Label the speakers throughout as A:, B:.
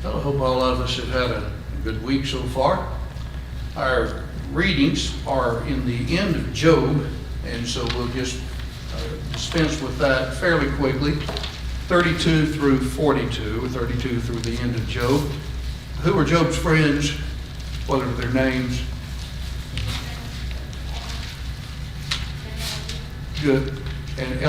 A: Well, I hope all of us have had a good week so far. Our readings are in the end of Job, and so we'll just dispense with that fairly quickly. 32 through 42, 32 through the end of Job. Who are Job's friends? What are their names? Good. And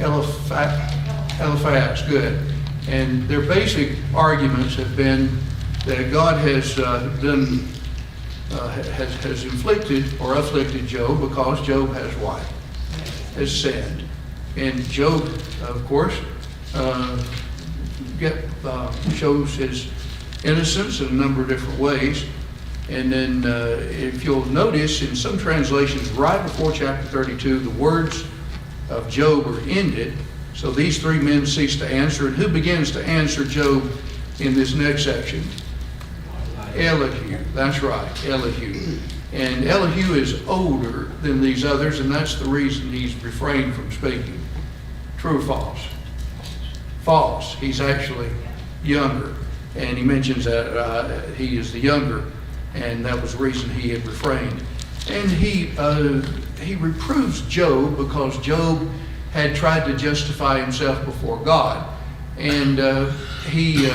A: Eliphaz, good. And their basic arguments have been that God has has inflicted or afflicted Job because Job has what? Has sinned. And Job, of course, shows his innocence in a number of different ways. And then if you'll notice in some translations, right before chapter 32, the words of Job are ended. So these three men cease to answer. And who begins to answer Job in this next section? Elihu. That's right, Elihu. And Elihu is older than these others, and that's the reason he's refrained from speaking. True or false? False. He's actually younger. And he mentions that he is the younger, and that was the reason he had refrained. And he reproves Job because Job had tried to justify himself before God. And he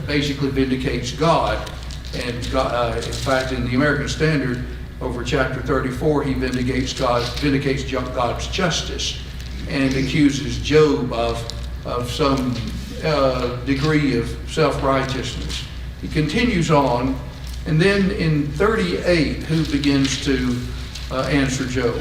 A: basically vindicates God. And God, in fact, in the American Standard, over chapter 34, he vindicates God's justice and accuses Job of some degree of self-righteousness. He continues on, and then in 38, who begins to answer Job?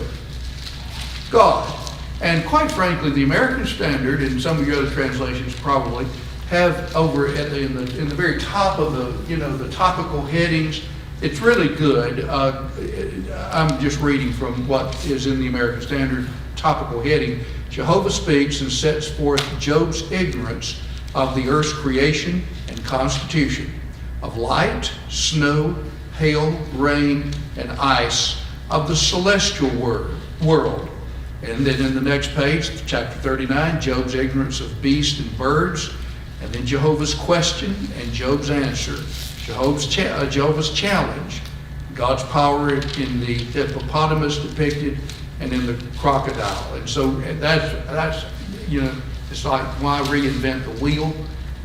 A: God. And quite frankly, the American Standard, and some of your other translations probably, have over in the very top of the topical headings. It's really good. I'm just reading from what is in the American Standard topical heading. Jehovah speaks and sets forth Job's ignorance of the earth's creation and constitution, of light, snow, hail, rain, and ice, of the celestial world. And then in the next page, chapter 39, Job's ignorance of beasts and birds, and then Jehovah's question and Job's answer, Jehovah's challenge, God's power in the hippopotamus depicted, and in the crocodile. And so that's it's like, why reinvent the wheel?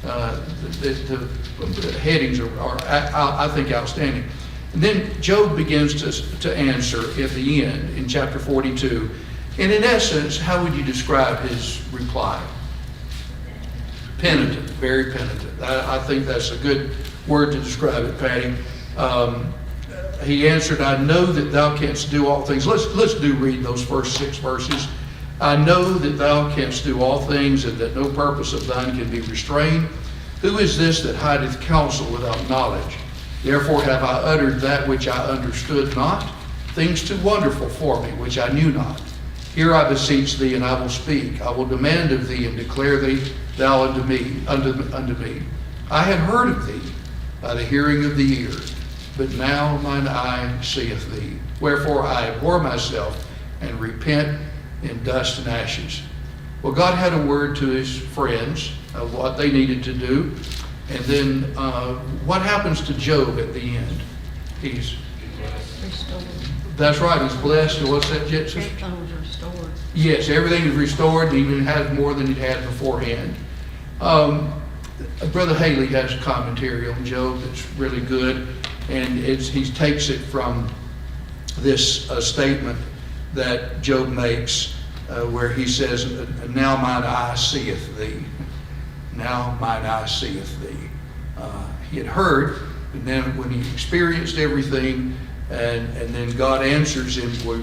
A: The headings are I think, outstanding. And then Job begins to answer at the end in chapter 42. And in essence, how would you describe his reply? Penitent, very penitent. I think that's a good word to describe it, Patty. He answered, I know that thou canst do all things. Let's read those first 6 verses. I know that thou canst do all things, and that no purpose of thine can be restrained. Who is this that hideth counsel without knowledge? Therefore have I uttered that which I understood not, things too wonderful for me, which I knew not. Here I beseech thee, and I will speak. I will demand of thee, and declare thou unto me. I had heard of thee by the hearing of the ear, but now mine eye seeth thee. Wherefore I abhor myself, and repent in dust and ashes. Well, God had a word to his friends of what they needed to do. And then what happens to Job at the end? He's
B: restored.
A: That's right, he's blessed. And what's that, Jet?
B: Everything was restored.
A: Yes, everything is restored, and even has more than he had beforehand. Brother Haley has a commentary on Job that's really good, and he takes it from this statement that Job makes where he says, now mine eye seeth thee. Now mine eye seeth thee. He had heard, and then when he experienced everything, and then God answers him, well,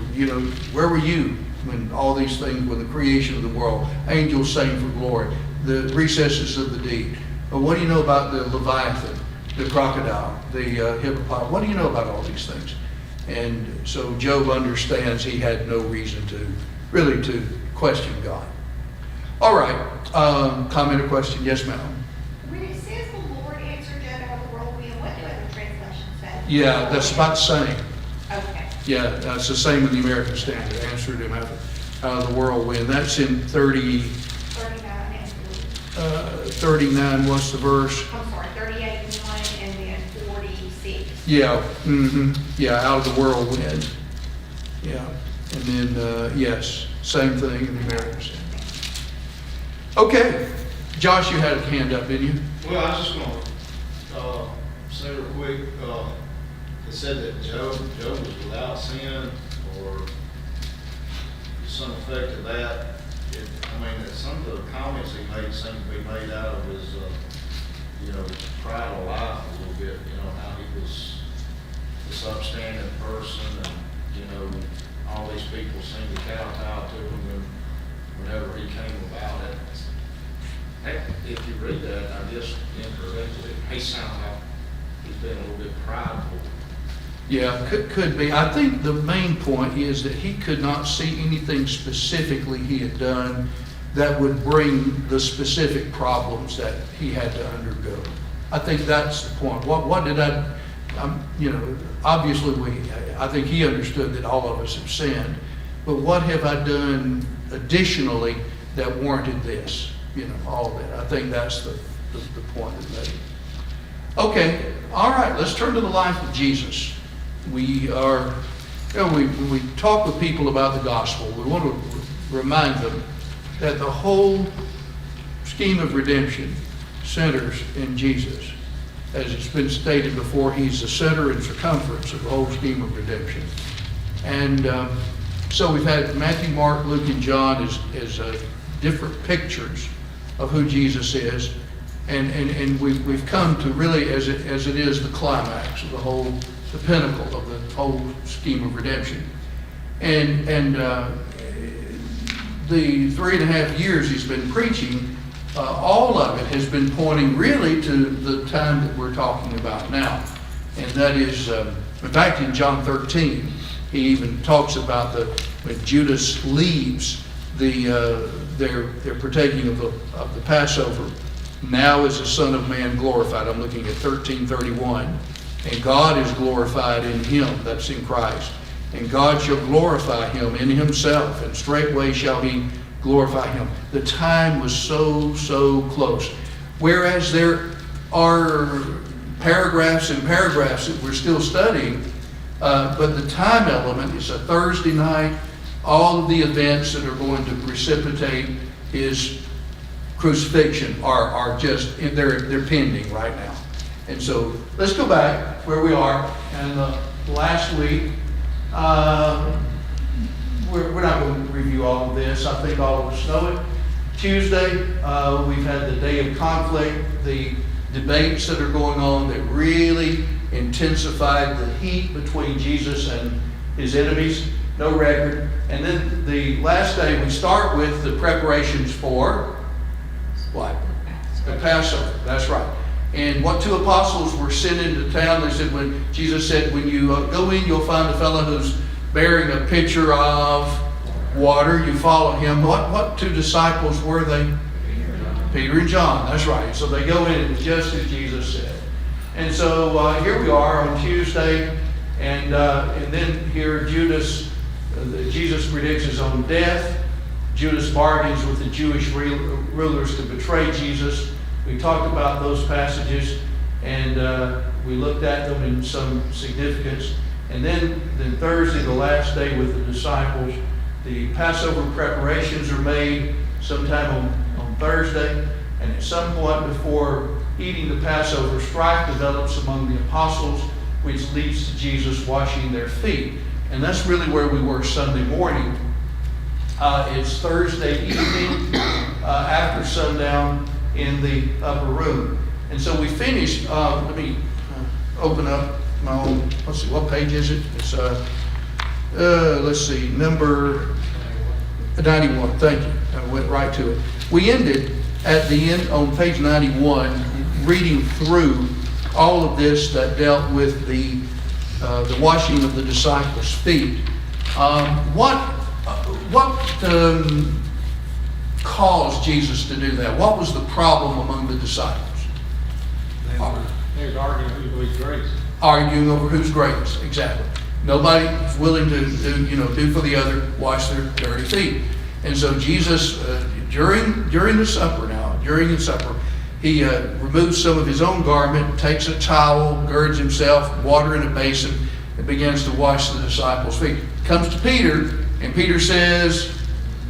A: where were you when all these things, when the creation of the world, angels sang for glory, the recesses of the deep. But what do you know about the Leviathan, the crocodile, the hippopotamus? What do you know about all these things? And so Job understands he had no reason to question God. All right, comment or question? Yes, ma'am.
C: When it says the Lord answered Job out of the whirlwind, what do other translations say?
A: Yeah, that's about the same.
C: Okay.
A: Yeah, that's the same in the American Standard. Answered him out of the whirlwind. That's in 39
C: 39 and 40.
A: 39, what's the verse?
C: I'm sorry, 38:1 and then 46.
A: Yeah, yeah, out of the whirlwind. Yeah, and then, yes, same thing in the American Standard. Okay, Josh, you had a hand up, didn't you?
D: Well, I was just gonna, say real quick, it said that Job was without sin, or some effect of that. Some of the comments he made seem to be made out of his, pride of life a little bit, how he was this upstanding person, and, all these people seemed to kowtow to him whenever he came about it. Heck, if you read that, I guess incorrectly, it may sound like he's been a little bit prideful.
A: Yeah, could be. I think the main point is that he could not see anything specifically he had done that would bring the specific problems that he had to undergo. I think that's the point. What did obviously I think he understood that all of us have sinned, but what have I done additionally that warranted this? All that. I think that's the point that made. Okay, all right, let's turn to the life of Jesus. We are, when we talk with people about the gospel, we want to remind them that the whole scheme of redemption centers in Jesus. As it's been stated before, he's the center and circumference of the whole scheme of redemption. And so we've had Matthew, Mark, Luke, and John as different pictures of who Jesus is. And we've come to really, as it is, the climax of the pinnacle of the whole scheme of redemption. And the 3.5 years he's been preaching, all of it has been pointing really to the time that we're talking about now. And that is, in fact, in John 13, he even talks about when Judas leaves their partaking of the Passover. Now is the Son of Man glorified. I'm looking at 13:31. And God is glorified in him, that's in Christ. And God shall glorify him in himself, and straightway shall he glorify him. The time was so close. Whereas there are paragraphs and paragraphs that we're still studying, but the time element is a Thursday night. All of the events that are going to precipitate his crucifixion are just, they're pending right now. And so let's go back where we are. And last week, we're not going to review all of this. I think all of us know it. Tuesday, we've had the day of conflict, the debates that are going on that really intensified the heat between Jesus and his enemies. No record. And then the last day, we start with the preparations for what? The Passover. That's right. And what two apostles were sent into town? They said, when Jesus said, when you go in, you'll find a fellow who's bearing a pitcher of water. You follow him. What two disciples were they? Peter and John. That's right. So they go in just as Jesus said. And so here we are on Tuesday, and then here Jesus predicts his own death. Judas bargains with the Jewish rulers to betray Jesus. We talked about those passages, and we looked at them in some significance. And then Thursday, the last day with the disciples, the Passover preparations are made sometime on Thursday. And at some point before eating the Passover, strife develops among the apostles, which leads to Jesus washing their feet. And that's really where we were Sunday morning. It's Thursday evening after sundown in the upper room. And so we finished, let me open up my own, let's see, what page is it? It's, let's see, number 91, thank you. I went right to it. We ended at the end on page 91, reading through all of this that dealt with the washing of the disciples' feet. What caused Jesus to do that? What was the problem among the disciples?
E: They was arguing who's greatest.
A: Arguing over who's greatest, exactly. Nobody was willing to do for the other, wash their dirty feet. And so Jesus, during the supper now, during the supper, he removes some of his own garment, takes a towel, girds himself, water in a basin, and begins to wash the disciples' feet. Comes to Peter, and Peter says,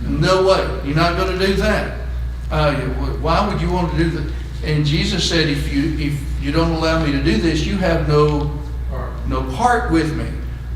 A: no way, you're not going to do that. Why would you want to do that? And Jesus said, if you don't allow me to do this, you have no part with me.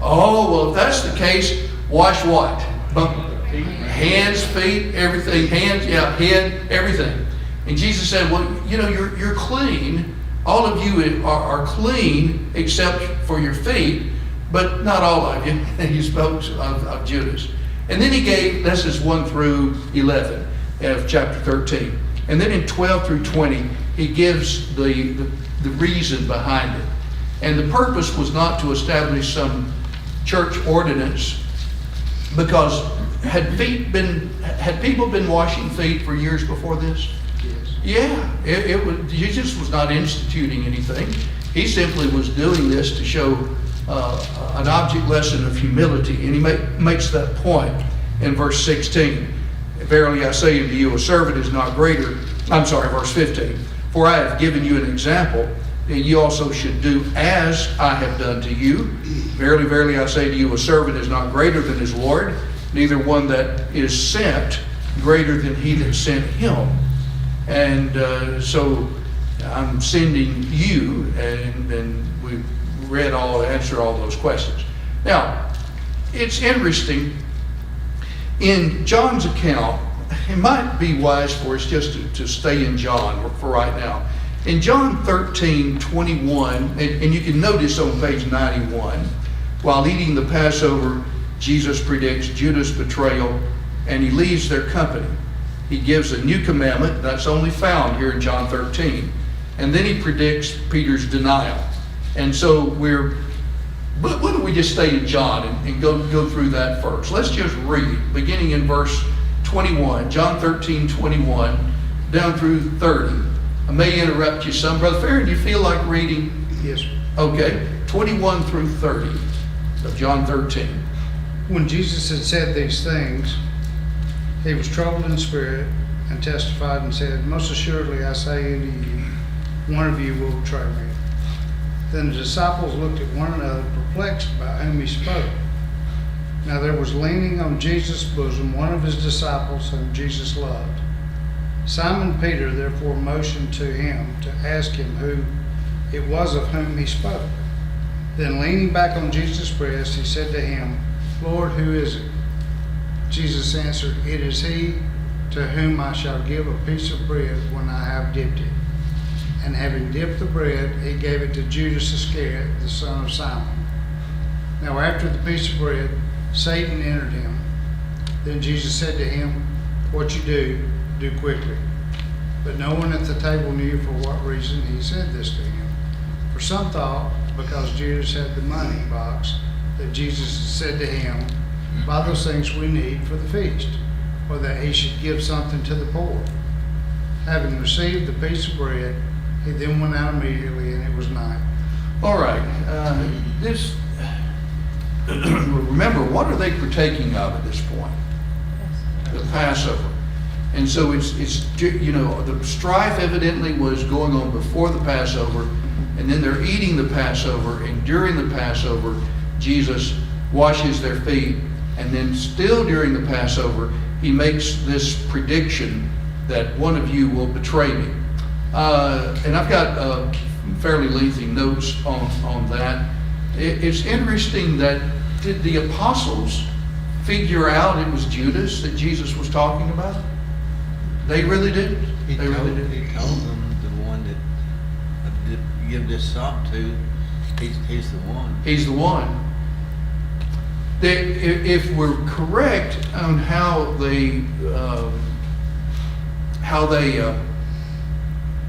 A: Oh, well, if that's the case, wash what? Hands, feet, everything. Hands, yeah, head, everything. And Jesus said, well, you know, you're clean. All of you are clean except for your feet, but not all of you. And he spoke of Judas. And then he gave lessons 1 through 11 of chapter 13. And then in 12 through 20, he gives the reason behind it. And the purpose was not to establish some church ordinance, because had people been washing feet for years before this? Yes. Yeah, Jesus was not instituting anything. He simply was doing this to show an object lesson of humility. And he makes that point in verse 16. Verily I say unto you, a servant is not greater. I'm sorry, verse 15. For I have given you an example, that you also should do as I have done to you. Verily, verily, I say to you, a servant is not greater than his Lord, neither one that is sent greater than he that sent him. And so I'm sending you, and we answered all those questions. Now, it's interesting. In John's account, it might be wise for us just to stay in John for right now. In John 13:21, and you can notice on page 91, while eating the Passover, Jesus predicts Judas' betrayal, and he leaves their company. He gives a new commandment that's only found here in John 13. And then he predicts Peter's denial. And so but why don't we just stay in John and go through that first? Let's just read, beginning in verse 21, John 13:21, down through 30. I may interrupt you some. Brother Farron, do you feel like reading?
F: Yes, sir.
A: Okay, 21 through 30 of John 13.
F: When Jesus had said these things, he was troubled in spirit and testified and said, most assuredly I say unto you, one of you will betray me. Then the disciples looked at one another, perplexed by whom he spoke. Now there was leaning on Jesus' bosom one of his disciples whom Jesus loved. Simon Peter therefore motioned to him to ask him who it was of whom he spoke. Then leaning back on Jesus' breast, he said to him, Lord, who is it? Jesus answered, it is he to whom I shall give a piece of bread when I have dipped it. And having dipped the bread, he gave it to Judas Iscariot, the son of Simon. Now after the piece of bread, Satan entered him. Then Jesus said to him, what you do quickly. But no one at the table knew for what reason he said this to him. For some thought, because Judas had the money box, that Jesus had said to him, buy those things we need for the feast, or that he should give something to the poor. Having received the piece of bread, he then went out immediately, and it was night.
A: All right. Remember, what are they partaking of at this point? The Passover. And so it's the strife evidently was going on before the Passover, and then they're eating the Passover, and during the Passover, Jesus washes their feet, and then still during the Passover, he makes this prediction that one of you will betray me. And I've got fairly lengthy notes on that. It's interesting that did the apostles figure out it was Judas that Jesus was talking about? They really did.
G: He told them the one that give this up to, he's the one.
A: He's the one. If we're correct on how they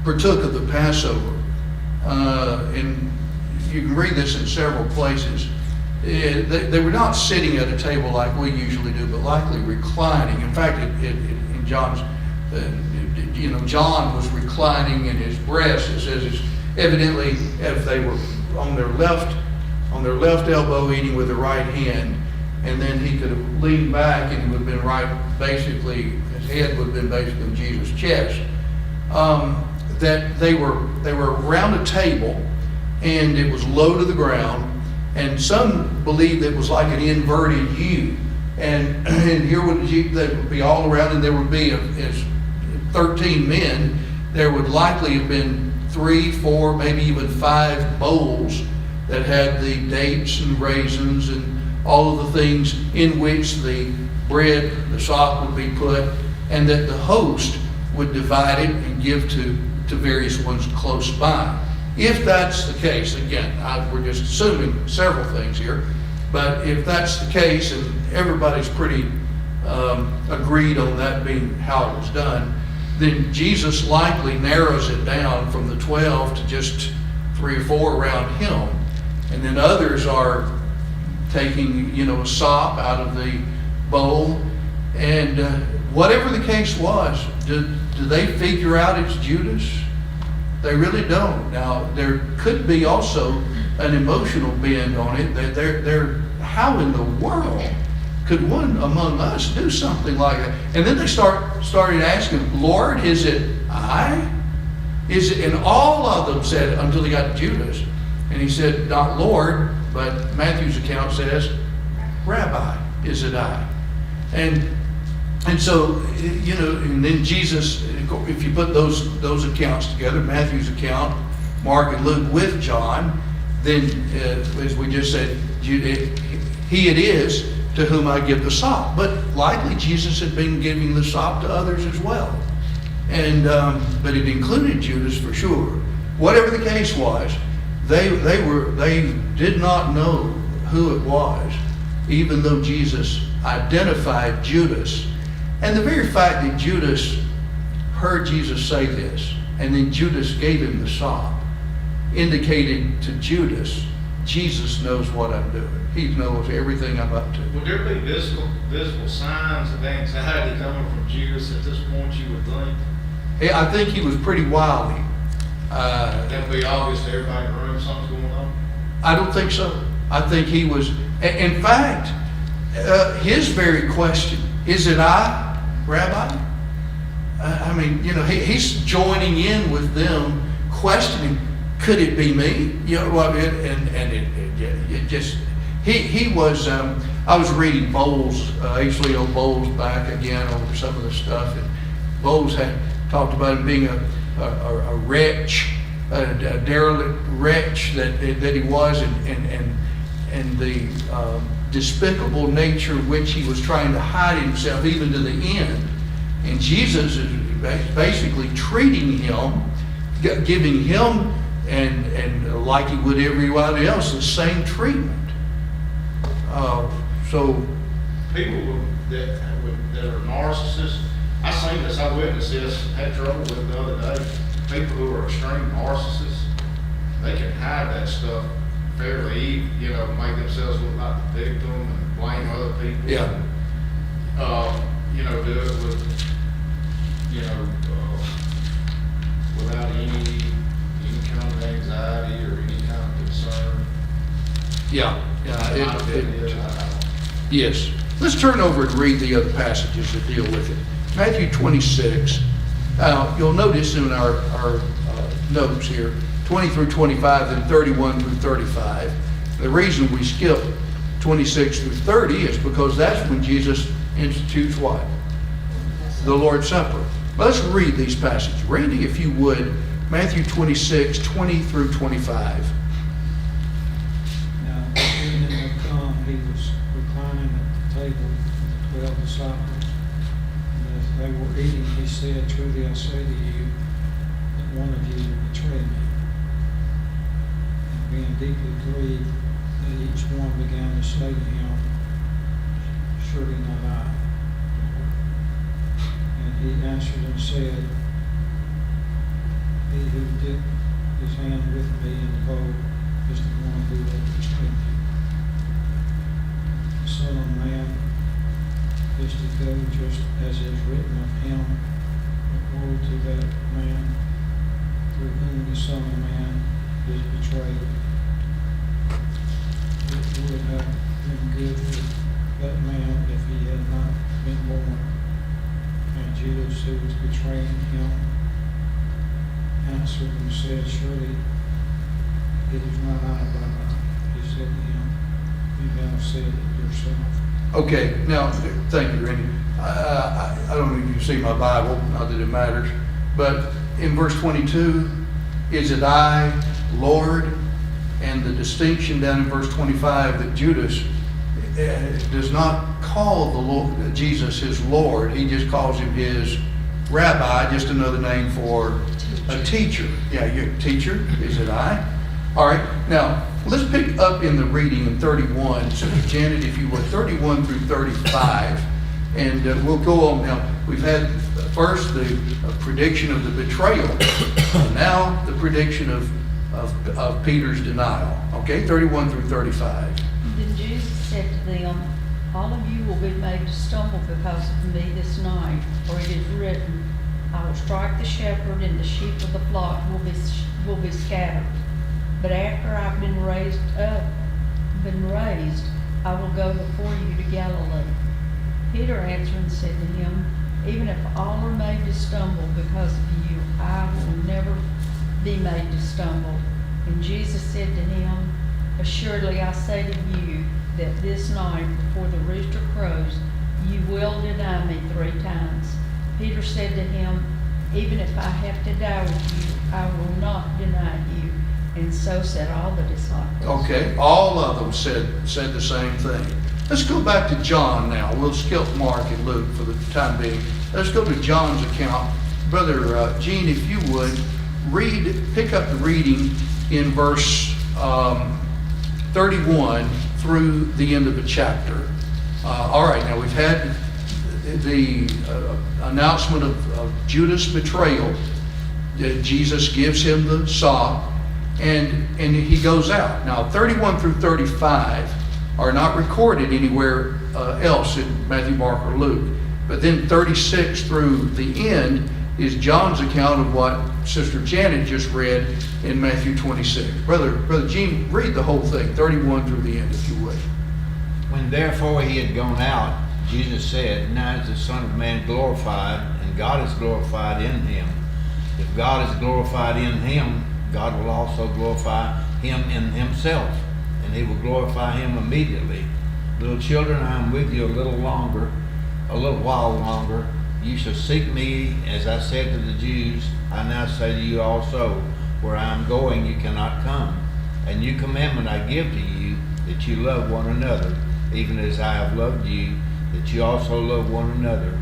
A: partook of the Passover, and you can read this in several places, they were not sitting at a table like we usually do, but likely reclining. In fact, in John's, John was reclining in his breast. It says it's evidently if they were on their left elbow eating with the right hand, and then he could have leaned back and he would have been his head would have been basically in Jesus' chest. that they were around a table, and it was low to the ground, and some believed it was like an inverted U, and here they would be all around, and there would be as 13 men. There would likely have been 3, 4, maybe even 5 bowls that had the dates and raisins and all of the things in which the bread, the sop would be put, and that the host would divide it and give to various ones close by. If that's the case, again, we're just assuming several things here, but if that's the case, and everybody's pretty agreed on that being how it was done, then Jesus likely narrows it down from the 12 to just 3 or 4 around him. And then others are taking, a sop out of the bowl. And whatever the case was, do they figure out it's Judas? They really don't. Now, there could be also an emotional bend on it. They're how in the world could one among us do something like that? And then they started asking, Lord, is it I? Is it? And all of them said, until they got to Judas. And he said, not Lord, but Matthew's account says, Rabbi, is it I? And so, and then Jesus, if you put those accounts together, Matthew's account, Mark and Luke with John, then, as we just said, he it is to whom I give the sop. But likely Jesus had been giving the sop to others as well. And but it included Judas for sure. Whatever the case was, they did not know who it was, even though Jesus identified Judas. And the very fact that Judas heard Jesus say this, and then Judas gave him the sop, indicated to Judas, Jesus knows what I'm doing. He knows everything I'm up to.
D: Would there be visible signs of anxiety coming from Judas at this point, you would think?
A: I think he was pretty wily.
D: That'd be obvious to everybody in the room something's going on?
A: I don't think so. I think he was, in fact, his very question, is it I, Rabbi? He's joining in with them, questioning, could it be me? He was, I was reading Bowles, H. Leo Bowles back again over some of the stuff, and Bowles had talked about him being a wretch, a derelict wretch that he was, and the despicable nature in which he was trying to hide himself even to the end. And Jesus is basically treating him, giving him, and like he would everybody else, the same treatment. So
D: People that are narcissists, I seen this, I witnessed this, had trouble with it the other day. People who are extreme narcissists, they can hide that stuff fairly, make themselves look like the victim and blame other people.
A: Yeah.
D: Do it with, without any kind of anxiety or any kind of concern.
A: yeah,
D: I
A: yes. Let's turn over and read the other passages that deal with it. Matthew 26. You'll notice in our notes here, 20 through 25, then 31 through 35. The reason we skip 26 through 30 is because that's when Jesus institutes what? The Lord's Supper. Well, let's read these passages. Randy, if you would, Matthew 26, 20 through 25.
E: Now, when it had come, he was reclining at the table with the 12 disciples. And as they were eating, he said, truly I say to you, that one of you will betray me. And being deeply grieved, that each one began to say to him, surely not I, Lord. And he answered and said, he who dipped his hand with me in the bowl is the one who will betray me. The Son of Man is to go just as is written of him, but woe to that man through whom the Son of Man is betrayed. It would have been good for that man if he had not been born. And Judas, who was betraying him, answered and said, surely it is not I, but I. He said to him, you have said it yourself.
A: Okay, now, thank you, Randy. I don't know if you see my Bible, not that it matters, but in verse 22, is it I, Lord? And the distinction down in verse 25 that Judas does not call the Lord, Jesus his Lord. He just calls him his rabbi, just another name for a teacher. Yeah, you teacher, is it I? All right, now let's pick up in the reading in 31. Sister Janet, if you would, 31 through 35. And we'll go on now. We've had first the prediction of the betrayal, and now the prediction of Peter's denial. Okay, 31 through 35.
B: Then Jesus said to them, all of you will be made to stumble because of me this night, for it is written, I will strike the shepherd, and the sheep of the flock will be scattered. But after I've been raised, I will go before you to Galilee. Peter answered and said to him, even if all are made to stumble because of you, I will never be made to stumble. And Jesus said to him, assuredly I say to you that this night before the rooster crows, you will deny me 3 times. Peter said to him, even if I have to die with you, I will not deny you. And so said all the disciples.
A: Okay, all of them said the same thing. Let's go back to John now. We'll skip Mark and Luke for the time being. Let's go to John's account. Brother Gene, if you would, pick up the reading in verse 31 through the end of the chapter. All right, now we've had the announcement of Judas' betrayal. Jesus gives him the sop, and he goes out. Now, 31 through 35 are not recorded anywhere else in Matthew, Mark, or Luke. But then 36 through the end is John's account of what Sister Janet just read in Matthew 26. Brother Gene, read the whole thing, 31 through the end, if you would.
G: When therefore he had gone out, Jesus said, now is the Son of Man glorified, and God is glorified in him. If God is glorified in him, God will also glorify him in himself, and he will glorify him immediately. Little children, I am with you a little while longer. You shall seek me, as I said to the Jews, I now say to you also, where I am going you cannot come. A new commandment I give to you, that you love one another, even as I have loved you, that you also love one another.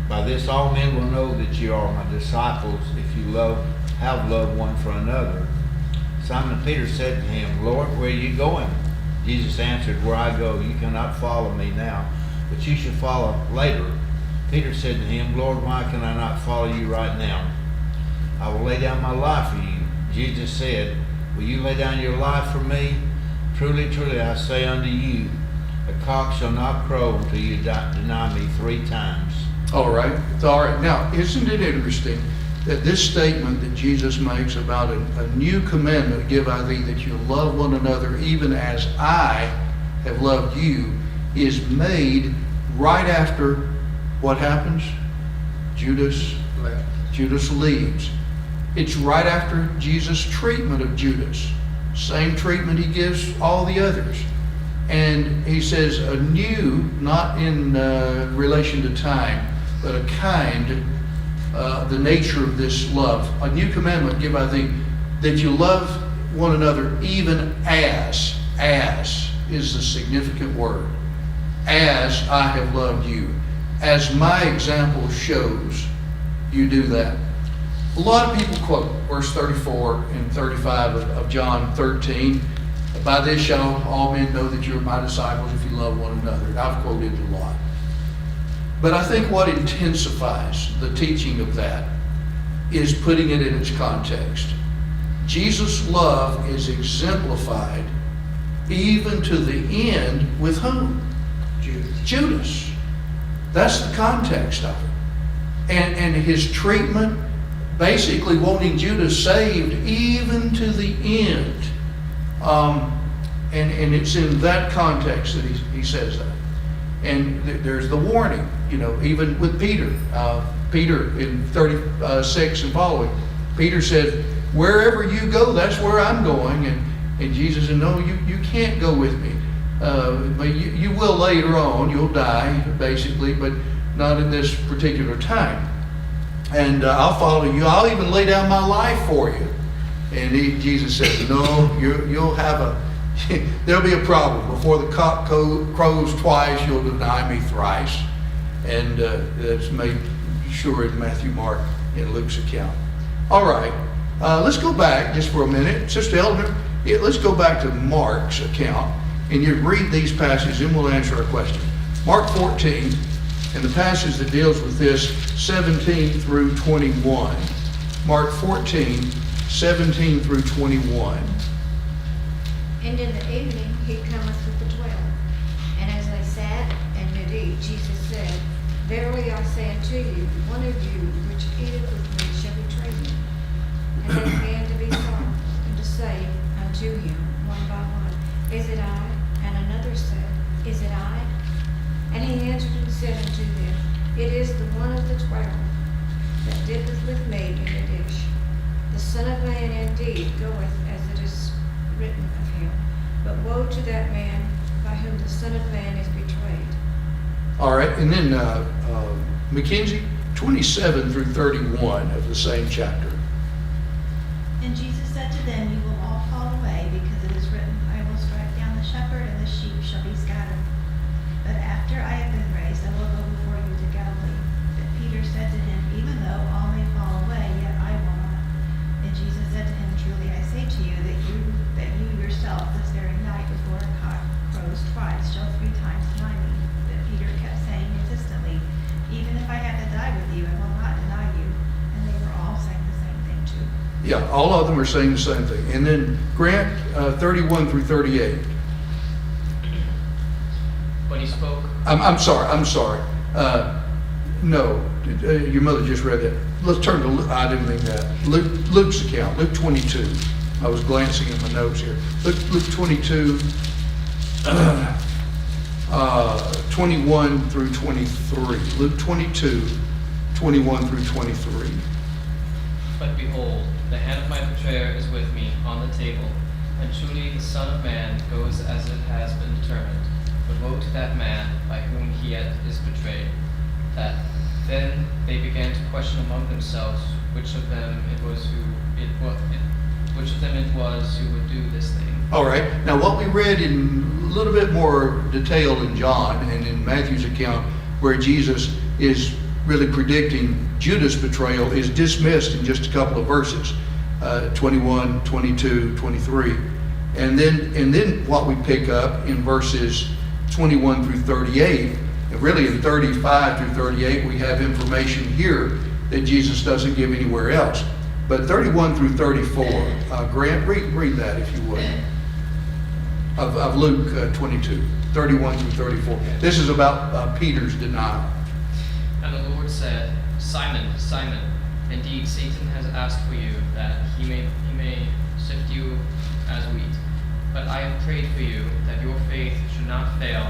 G: By this all men will know that you are my disciples, if you have loved one for another. Simon Peter said to him, Lord, where are you going? Jesus answered, where I go, you cannot follow me now, but you shall follow later. Peter said to him, Lord, why can I not follow you right now? I will lay down my life for you. Jesus said, will you lay down your life for me? Truly, truly, I say unto you, a cock shall not crow until you deny me 3 times.
A: All right. Now, isn't it interesting that this statement that Jesus makes about a new commandment give I thee, that you love one another even as I have loved you, is made right after what happens? Judas leaves. It's right after Jesus' treatment of Judas. Same treatment he gives all the others. And he says a new, not in relation to time, but a kind, the nature of this love. A new commandment give I thee, that you love one another even as is the significant word. As I have loved you. As my example shows, you do that. A lot of people quote verse 34 and 35 of John 13. By this shall all men know that you are my disciples if you love one another. I've quoted it a lot. But I think what intensifies the teaching of that is putting it in its context. Jesus' love is exemplified even to the end with whom? Judas. That's the context of it. And his treatment, basically wanting Judas saved even to the end. And it's in that context that he says that. And there's the warning, even with Peter. Peter in 36 and following, Peter said, wherever you go, that's where I'm going. And Jesus said, no, you can't go with me. But you will later on. You'll die, basically, but not in this particular time. And I'll follow you. I'll even lay down my life for you. And Jesus said, no, you'll have there'll be a problem. Before the cock crows twice, you'll deny me thrice. And that's made sure in Matthew, Mark, and Luke's account. All right, let's go back just for a minute. Sister Elder, let's go back to Mark's account. And you read these passages and we'll answer our question. Mark 14, and the passage that deals with this, 17 through 21. Mark 14, 17 through 21.
H: And in the evening he cometh with the 12. And as they sat and did eat, Jesus said, Verily I say unto you, one of you which eateth with me shall betray me. And they began to be sorrowful, and to say unto him one by one, Is it I? And another said, Is it I? And he answered and said unto them, It is the one of the 12 that dippeth with me in the dish. The Son of Man indeed goeth as it is written of him. But woe to that man by whom the Son of Man is betrayed.
A: All right, and then Mackenzie, 27 through 31 of the same chapter.
I: And Jesus said to them, You will all fall away, because it is written, I will strike down the shepherd, and the sheep shall be scattered. But after I have been raised, I will go before you to Galilee. But Peter said to him, Even though all may fall away, yet I will not. And Jesus said to him, Truly I say to you, that you yourself this very night before a cock crows twice shall 3 times deny me. But Peter kept saying insistently, Even if I have to die with you, I will not deny you. And they were all saying the same thing too.
A: Yeah, all of them are saying the same thing. And then Grant, 31 through 38.
J: When he spoke,
A: I'm sorry. No, your mother just read that. Let's turn to, I didn't mean that. Luke's account, Luke 22. I was glancing at my notes here. Luke 22, 21 through 23. Luke 22, 21 through 23.
J: But behold, the hand of my betrayer is with me on the table, and truly the Son of Man goes as it has been determined. But woe to that man by whom he is betrayed. Then they began to question among themselves which of them it was who would do this thing.
A: All right. Now, what we read in a little bit more detail in John and in Matthew's account, where Jesus is really predicting Judas' betrayal, is dismissed in just a couple of verses, 21, 22, 23. And then what we pick up in verses 21 through 38, and really in 35 through 38, we have information here that Jesus doesn't give anywhere else. But 31 through 34, Grant, read that if you would, of Luke 22, 31 through 34. This is about Peter's denial.
J: And the Lord said, Simon, Simon, indeed Satan has asked for you, that he may sift you as wheat. But I have prayed for you, that your faith should not fail,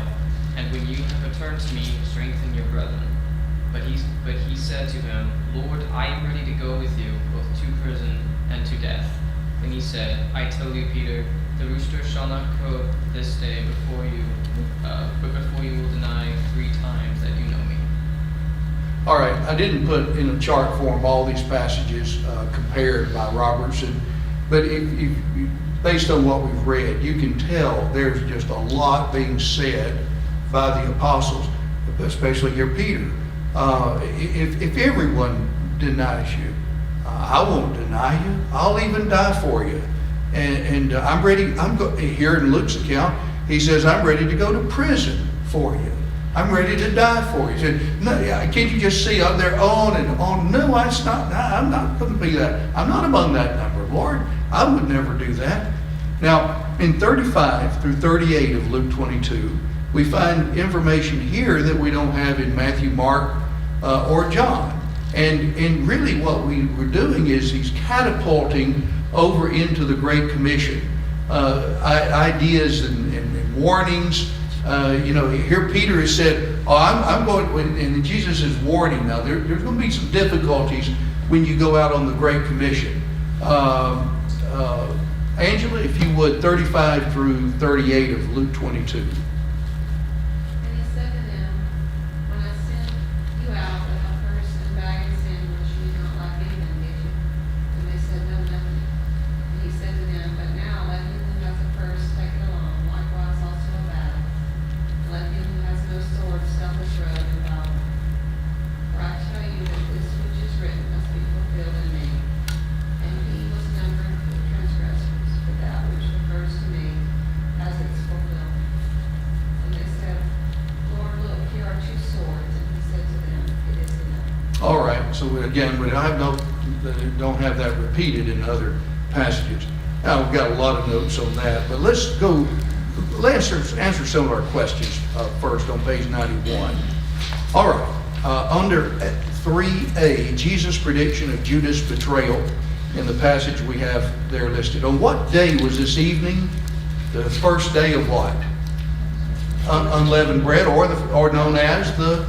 J: and when you have returned to me, strengthen your brethren. But he said to him, Lord, I am ready to go with you, both to prison and to death. Then he said, I tell you, Peter, the rooster shall not crow this day before you will deny 3 times that you know me.
A: All right, I didn't put in a chart form all these passages compared by Robertson, but if based on what we've read, you can tell there's just a lot being said by the apostles, especially here Peter. If everyone denies you, I won't deny you. I'll even die for you. And I'm ready. Here in Luke's account, he says, I'm ready to go to prison for you. I'm ready to die for you. He said, no, can't you just see on their own and on? No, it's not. I'm not going to be that. I'm not among that number. Lord, I would never do that. Now, in 35 through 38 of Luke 22, we find information here that we don't have in Matthew, Mark, or John. And really what we were doing is he's catapulting over into the Great Commission. Ideas and warnings. Here Peter has said, I'm going, and Jesus is warning now, there's going to be some difficulties when you go out on the Great Commission. Angela, if you would, 35 through 38 of Luke 22.
K: And he said to them, when I sent you out with a purse and bag and sandals, you did not lack anything, did you? And they said, no, nothing. And he said to them, but now let him who has a purse take it along, likewise also a bag. And let him who has no sword sell his robe and buy one. For I tell you that this which is written must be fulfilled in me. And he was numbered with transgressors, but that which refers to me has its fulfillment. And they said, Lord, look, here are 2 swords. And he said to them, it is enough.
A: All right, so again, I don't have that repeated in other passages. Now, we've got a lot of notes on that, but let's answer some of our questions first on page 91. All right, under 3A, Jesus' prediction of Judas' betrayal in the passage we have there listed. On what day was this evening? The first day of what? Unleavened bread, or known as the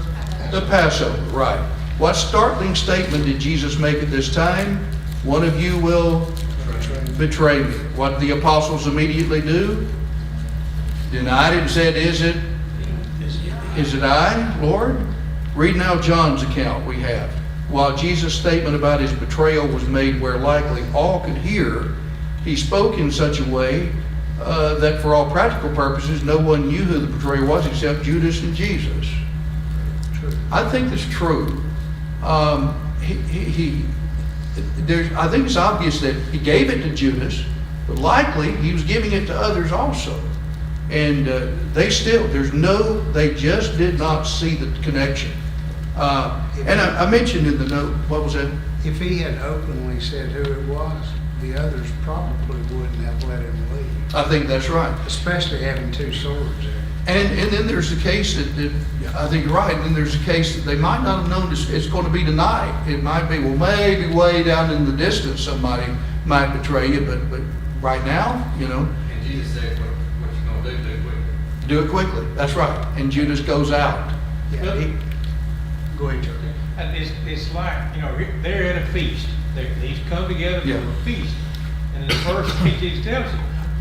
A: Passover, right. What startling statement did Jesus make at this time? One of you will betray me. What did the apostles immediately do? Denied it and said, is it I, Lord? Read now John's account we have. While Jesus' statement about his betrayal was made where likely all could hear, he spoke in such a way that for all practical purposes, no one knew who the betrayer was except Judas and Jesus. I think that's true. I think it's obvious that he gave it to Judas, but likely he was giving it to others also. And they just did not see the connection. And I mentioned in the note, what was that?
F: If he had openly said who it was, the others probably wouldn't have let him leave.
A: I think that's right.
F: Especially having 2 swords there.
A: And then there's the case that I think you're right. And then there's the case that they might not have known it's going to be tonight. It might be, well, maybe way down in the distance somebody might betray you, but right now,
L: And Jesus said, what you going to do it quickly.
A: do it quickly. That's right. And Judas goes out.
F: Yeah, go ahead, Charlie.
E: And it's like, they're at a feast. These come together for
A: Yeah.
E: a feast. And the first speech he tells them,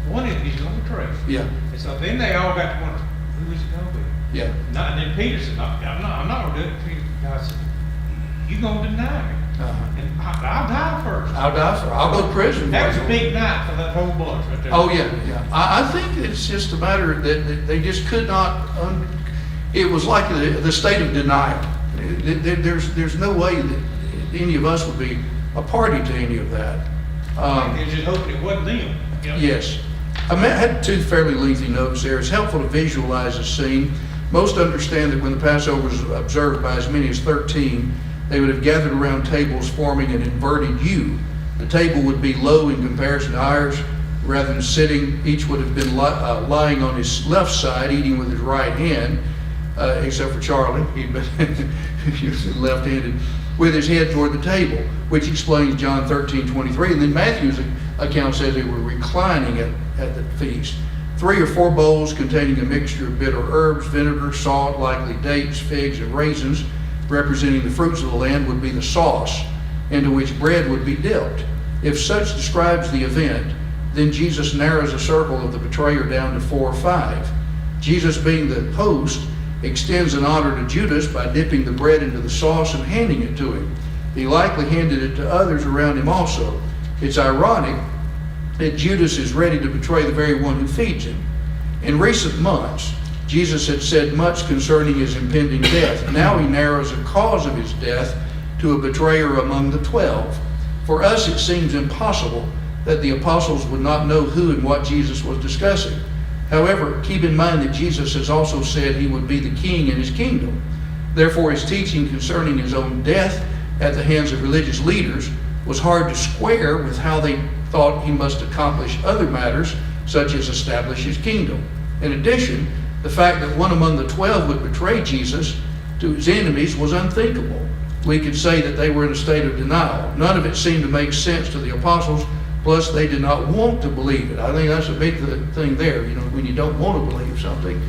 E: one of these is going to betray.
A: Yeah,
E: And so then they all got to wonder, who is it going to be?
A: yeah.
E: And then Peter said, I'm not going to do it. God said, you're going to deny me.
A: Uh-huh.
E: And I'll die first.
A: I'll go to prison.
E: That was a big night for that whole bunch right there.
A: Oh, yeah. I think it's just a matter that they just could not, it was like the state of denial. There's no way that any of us would be a party to any of that.
E: They were just hoping it wasn't them.
A: Yes. I had 2 fairly lengthy notes there. It's helpful to visualize the scene. Most understand that when the Passover was observed by as many as 13, they would have gathered around tables forming an inverted U. The table would be low in comparison to ours. Rather than sitting, each would have been lying on his left side, eating with his right hand, except for Charlie. He was left-handed, with his head toward the table, which explains John 13:23. And then Matthew's account says they were reclining at the feast. 3 or 4 bowls containing a mixture of bitter herbs, vinegar, salt, likely dates, figs, and raisins, representing the fruits of the land, would be the sauce into which bread would be dipped. If such describes the event, then Jesus narrows the circle of the betrayer down to 4 or 5. Jesus, being the host, extends an honor to Judas by dipping the bread into the sauce and handing it to him. He likely handed it to others around him also. It's ironic that Judas is ready to betray the very one who feeds him. In recent months, Jesus had said much concerning his impending death. Now he narrows the cause of his death to a betrayer among the 12. For us, it seems impossible that the apostles would not know who and what Jesus was discussing. However, keep in mind that Jesus has also said he would be the king in his kingdom. Therefore, his teaching concerning his own death at the hands of religious leaders was hard to square with how they thought he must accomplish other matters, such as establish his kingdom. In addition, the fact that one among the 12 would betray Jesus to his enemies was unthinkable. We could say that they were in a state of denial. None of it seemed to make sense to the apostles, plus they did not want to believe it. I think that's a big thing there, when you don't want to believe something.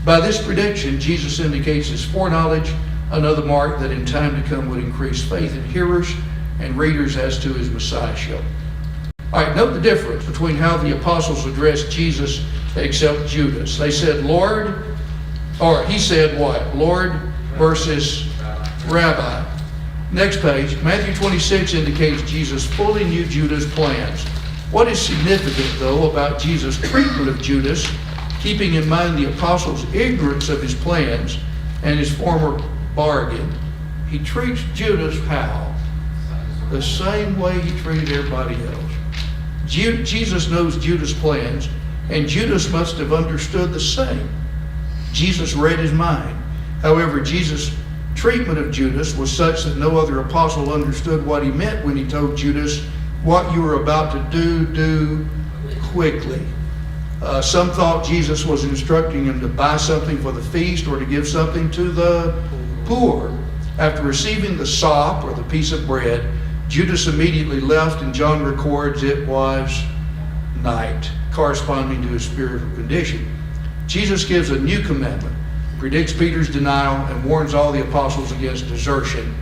A: By this prediction, Jesus indicates his foreknowledge, another mark that in time to come would increase faith in hearers and readers as to his messiahship. All right, note the difference between how the apostles addressed Jesus except Judas. They said, Lord, or he said what? Lord versus Rabbi. Next page, Matthew 26 indicates Jesus fully knew Judas' plans. What is significant, though, about Jesus' treatment of Judas, keeping in mind the apostles' ignorance of his plans and his former bargain, he treats Judas how? The same way he treated everybody else. Jesus knows Judas' plans, and Judas must have understood the same. Jesus read his mind. However, Jesus' treatment of Judas was such that no other apostle understood what he meant when he told Judas, what you were about to do quickly. Some thought Jesus was instructing him to buy something for the feast or to give something to the poor. After receiving the sop or the piece of bread, Judas immediately left, and John records it was night, corresponding to his spiritual condition. Jesus gives a new commandment, predicts Peter's denial, and warns all the apostles against desertion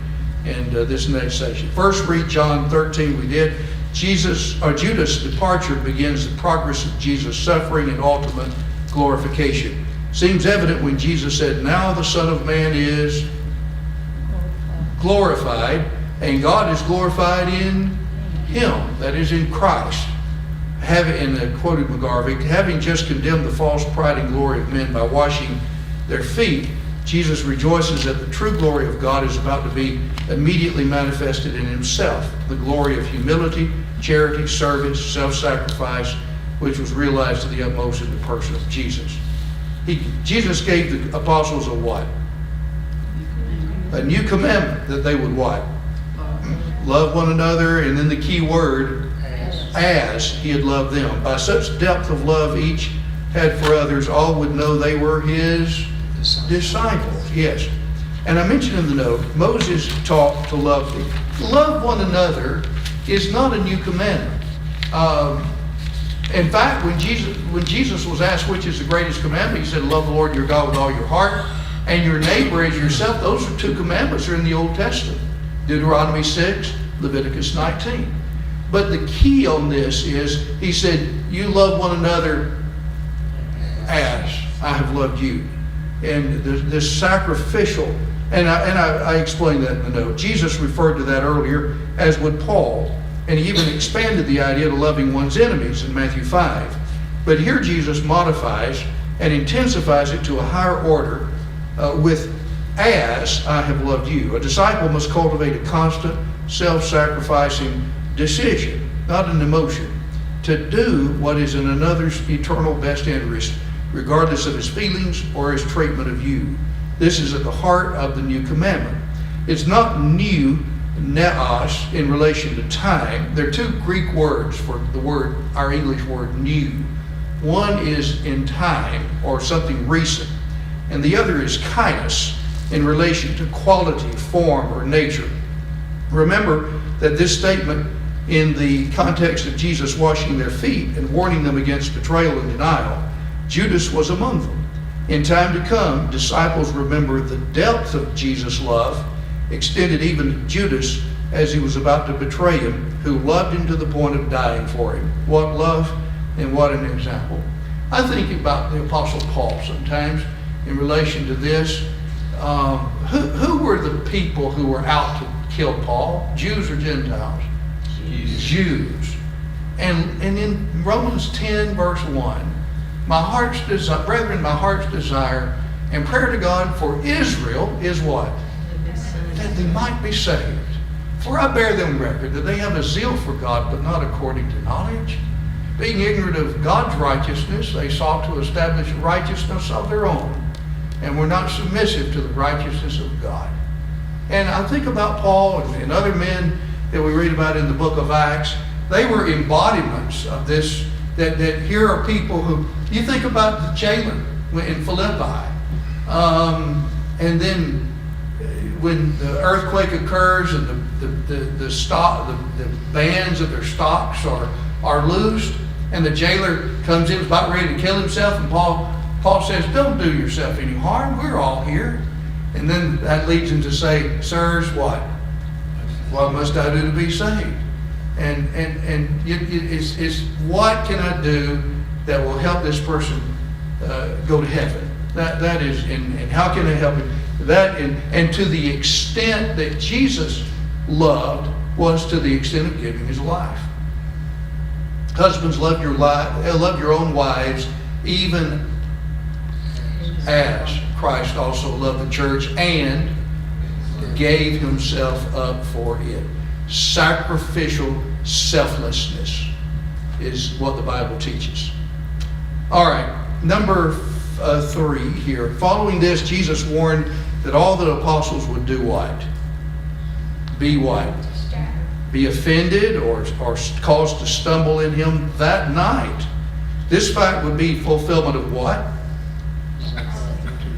A: in this next section. First, read John 13. We did. Judas' departure begins the progress of Jesus' suffering and ultimate glorification. Seems evident when Jesus said, now the Son of Man is glorified, and God is glorified in him, that is in Christ. Quoted McGarvey, having just condemned the false pride and glory of men by washing their feet, Jesus rejoices that the true glory of God is about to be immediately manifested in himself, the glory of humility, charity, service, self-sacrifice, which was realized to the utmost in the person of Jesus. Jesus gave the apostles a what? A new commandment, that they would what? Love one another, and then the key word, as he had loved them. By such depth of love each had for others, all would know they were his disciples. Yes. And I mentioned in the note, Moses taught to love people. Love one another is not a new commandment. In fact, when Jesus was asked which is the greatest commandment, he said, love the Lord your God with all your heart and your neighbor as yourself. Those are two commandments that are in the Old Testament. Deuteronomy 6, Leviticus 19. But the key on this is, he said, you love one another as I have loved you. And this sacrificial, and I explained that in the note. Jesus referred to that earlier, as would Paul. And he even expanded the idea to loving one's enemies in Matthew 5. But here Jesus modifies and intensifies it to a higher order with as I have loved you. A disciple must cultivate a constant, self-sacrificing decision, not an emotion, to do what is in another's eternal best interest, regardless of his feelings or his treatment of you. This is at the heart of the new commandment. It's not new, neos, in relation to time. There are two Greek words for the word, our English word, new. One is in time, or something recent, and the other is kainos, in relation to quality, form, or nature. Remember that this statement, in the context of Jesus washing their feet and warning them against betrayal and denial, Judas was among them. In time to come, disciples remember the depth of Jesus' love extended even to Judas as he was about to betray him, who loved him to the point of dying for him. What love and what an example. I think about the Apostle Paul sometimes in relation to this. Who were the people who were out to kill Paul? Jews or Gentiles? Jews. And in Romans 10 verse 1, my heart's desire, brethren, my heart's desire and prayer to God for Israel is what? That they might be saved. For I bear them record that they have a zeal for God, but not according to knowledge. Being ignorant of God's righteousness, they sought to establish a righteousness of their own, and were not submissive to the righteousness of God. And I think about Paul and other men that we read about in the book of Acts. They were embodiments of this, that here are people who, you think about the jailer in Philippi, and then when the earthquake occurs and the bands of their stocks are loosed, and the jailer comes in, is about ready to kill himself, and Paul says, don't do yourself any harm, we're all here. And then that leads him to say, sirs, what? What must I do to be saved? And it's what can I do that will help this person go to heaven? That is, and how can I help him? That and to the extent that Jesus loved was to the extent of giving his life. Husbands, love your own wives, even as Christ also loved the church and gave himself up for it. Sacrificial selflessness is what the Bible teaches. All right, number 3 here. Following this, Jesus warned that all the apostles would do what? Be what? Be offended or caused to stumble in him that night. This fact would be fulfillment of what?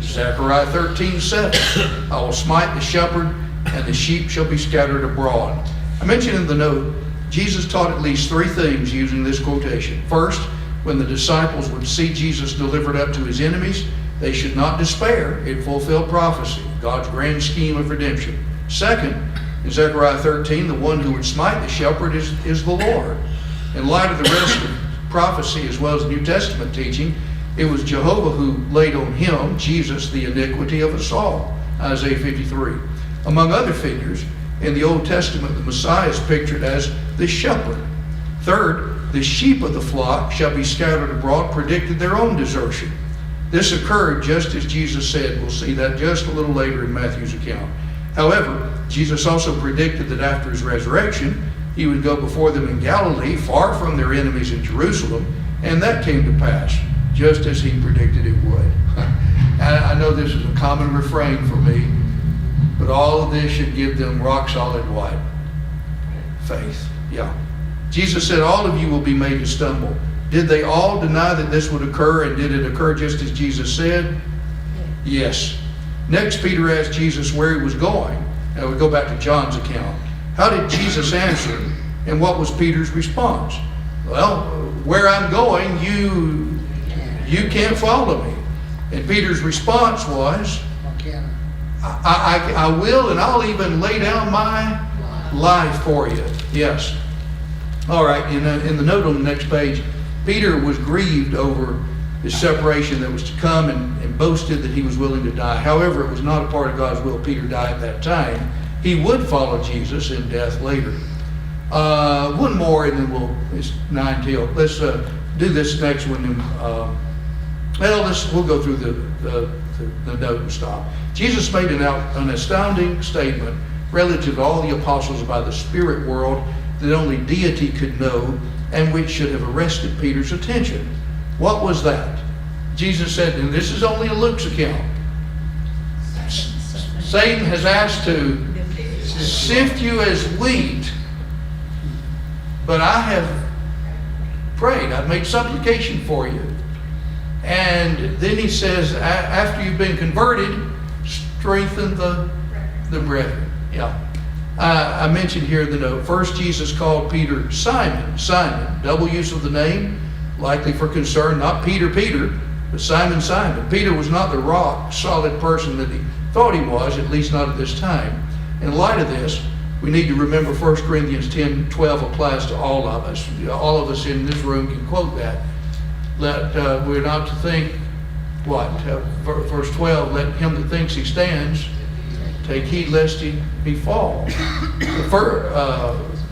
A: Zechariah 13:7. I will smite the shepherd, and the sheep shall be scattered abroad. I mentioned in the note, Jesus taught at least 3 things using this quotation. First, when the disciples would see Jesus delivered up to his enemies, they should not despair. It fulfilled prophecy, God's grand scheme of redemption. Second, in Zechariah 13, the one who would smite the shepherd is the Lord. In light of the rest of prophecy as well as New Testament teaching, it was Jehovah who laid on him, Jesus, the iniquity of us all. Isaiah 53. Among other figures, in the Old Testament, the Messiah is pictured as the shepherd. Third, the sheep of the flock shall be scattered abroad, predicted their own desertion. This occurred just as Jesus said. We'll see that just a little later in Matthew's account. However, Jesus also predicted that after his resurrection, he would go before them in Galilee, far from their enemies in Jerusalem, and that came to pass, just as he predicted it would. I know this is a common refrain for me, but all of this should give them rock solid what? Faith. Yeah. Jesus said, all of you will be made to stumble. Did they all deny that this would occur, and did it occur just as Jesus said? Yes. Next, Peter asked Jesus where he was going. Now we go back to John's account. How did Jesus answer, and what was Peter's response? Well, where I'm going, you can't follow me. And Peter's response was, I will, and I'll even lay down my life for you. Yes. All right, in the note on the next page, Peter was grieved over his separation that was to come and boasted that he was willing to die. However, it was not a part of God's will Peter died at that time. He would follow Jesus in death later. One more, and then it's 9 till. Let's do this next one. We'll go through the note and stop. Jesus made an astounding statement relative to all the apostles about the spirit world that only deity could know and which should have arrested Peter's attention. What was that? Jesus said, and this is only in Luke's account, Satan has asked to sift you as wheat, but I have prayed, I've made supplication for you. And then he says, after you've been converted, strengthen the brethren. Yeah. I mentioned here in the note, first Jesus called Peter Simon. Simon, double use of the name, likely for concern, not Peter, but Simon, Simon. Peter was not the rock solid person that he thought he was, at least not at this time. In light of this, we need to remember 1 Corinthians 10:12 applies to all of us. All of us in this room can quote that. We're not to think, verse 12, let him that thinks he stands take heed lest he fall.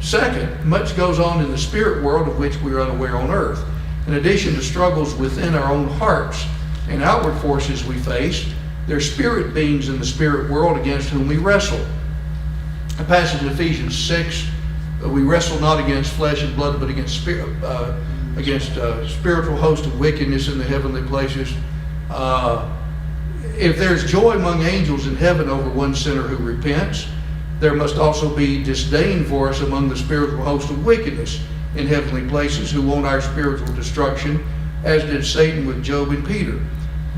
A: Second, much goes on in the spirit world of which we are unaware on earth. In addition to struggles within our own hearts and outward forces we face, there are spirit beings in the spirit world against whom we wrestle. A passage in Ephesians 6, we wrestle not against flesh and blood, but against spiritual host of wickedness in the heavenly places. If there's joy among angels in heaven over one sinner who repents, there must also be disdain for us among the spiritual host of wickedness in heavenly places who want our spiritual destruction, as did Satan with Job and Peter.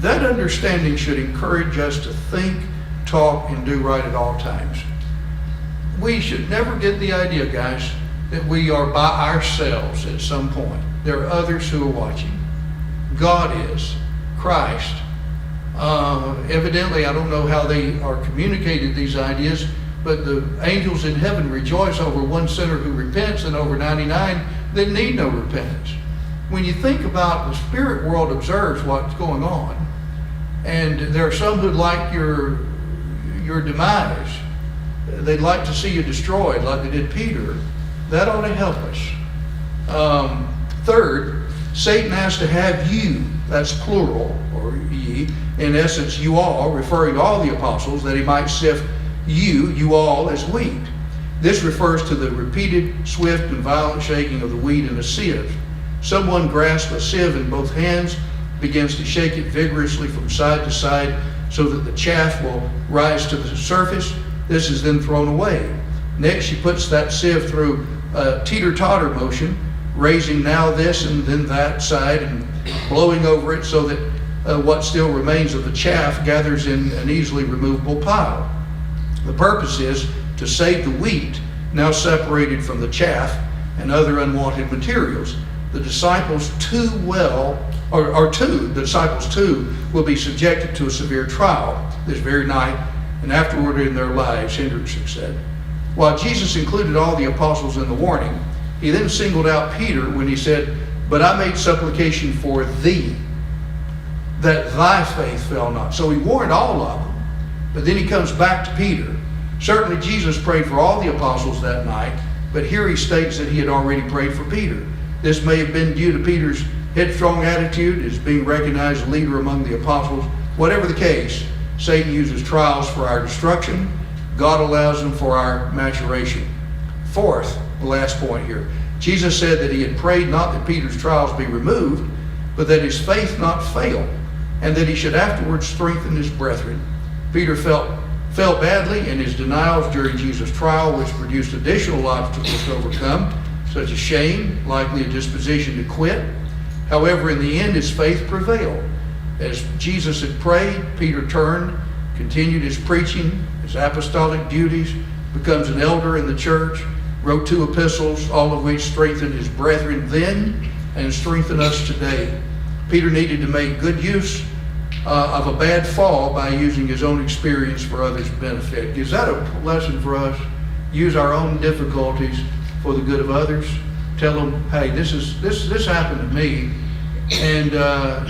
A: That understanding should encourage us to think, talk, and do right at all times. We should never get the idea, guys, that we are by ourselves at some point. There are others who are watching. God is. Christ. Evidently, I don't know how they are communicated these ideas, but the angels in heaven rejoice over one sinner who repents and over 99 that need no repentance. When you think about the spirit world observes what's going on, and there are some who'd like your demise. They'd like to see you destroyed like they did Peter. That ought to help us. Third, Satan has to have you, that's plural, or ye, in essence you all, referring to all the apostles, that he might sift you all as wheat. This refers to the repeated, swift, and violent shaking of the wheat in a sieve. Someone grasps a sieve in both hands, begins to shake it vigorously from side to side so that the chaff will rise to the surface. This is then thrown away. Next, she puts that sieve through a teeter-totter motion, raising now this and then that side and blowing over it so that what still remains of the chaff gathers in an easily removable pile. The purpose is to save the wheat, now separated from the chaff and other unwanted materials. The disciples too will be subjected to a severe trial this very night and afterward in their lives, Hendrickson said. While Jesus included all the apostles in the warning, he then singled out Peter when he said, "But I made supplication for thee, that thy faith fail not." So he warned all of them, but then he comes back to Peter. Certainly Jesus prayed for all the apostles that night, but here he states that he had already prayed for Peter. This may have been due to Peter's headstrong attitude as being recognized leader among the apostles. Whatever the case, Satan uses trials for our destruction. God allows them for our maturation. Fourth, the last point here. Jesus said that he had prayed not that Peter's trials be removed, but that his faith not fail, and that he should afterwards strengthen his brethren. Peter felt badly in his denials during Jesus' trial, which produced additional obstacles to overcome, such as shame, likely a disposition to quit. However, in the end, his faith prevailed. As Jesus had prayed, Peter turned, continued his preaching, his apostolic duties, becomes an elder in the church, wrote 2 epistles, all of which strengthened his brethren then and strengthen us today. Peter needed to make good use of a bad fall by using his own experience for others' benefit. Is that a lesson for us? Use our own difficulties for the good of others. Tell them, hey, this happened to me, and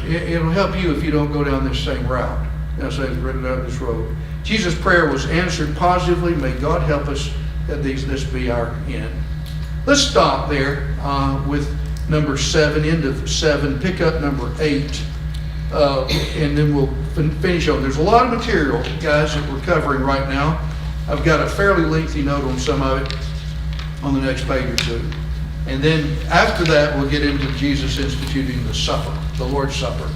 A: it'll help you if you don't go down this same route. That's written down this road. Jesus' prayer was answered positively. May God help us that this be our end. Let's stop there with number 7, end of 7. Pick up number 8, and then we'll finish on. There's a lot of material, guys, that we're covering right now. I've got a fairly lengthy note on some of it on the next page or 2. And then after that, we'll get into Jesus instituting the supper, the Lord's Supper,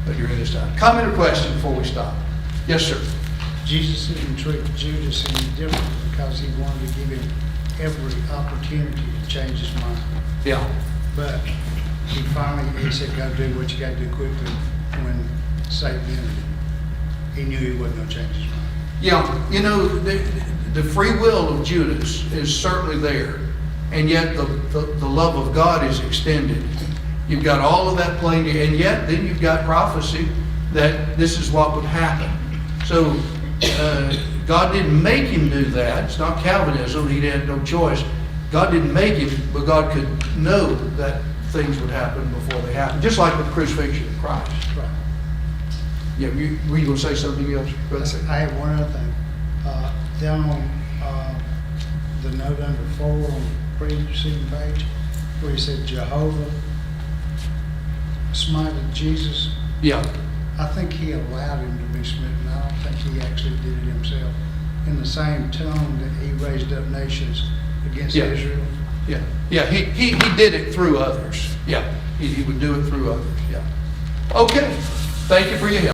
A: during this time. Comment or question before we stop? Yes, sir.
F: Jesus didn't treat Judas any different because he wanted to give him every opportunity to change his mind.
A: Yeah.
F: But he said, go do what you got to do quickly when Satan entered him. He knew he wasn't going to change his mind.
A: Yeah, you know, the free will of Judas is certainly there, and yet the love of God is extended. You've got all of that playing, and yet then you've got prophecy that this is what would happen. So God didn't make him do that. It's not Calvinism. He had no choice. God didn't make him, but God could know that things would happen before they happen, just like with the crucifixion of Christ.
F: Right.
A: Yeah, were you going to say something else?
F: I have one other thing. Down on the note under 4 on the preceding page, where he said Jehovah smited Jesus.
A: Yeah.
F: I think he allowed him to be smitten. I don't think he actually did it himself. In the same tone that he raised up nations against Israel.
A: Yeah. Yeah. He did it through others. Yeah. He would do it through others. Yeah. Okay. Thank you for your help.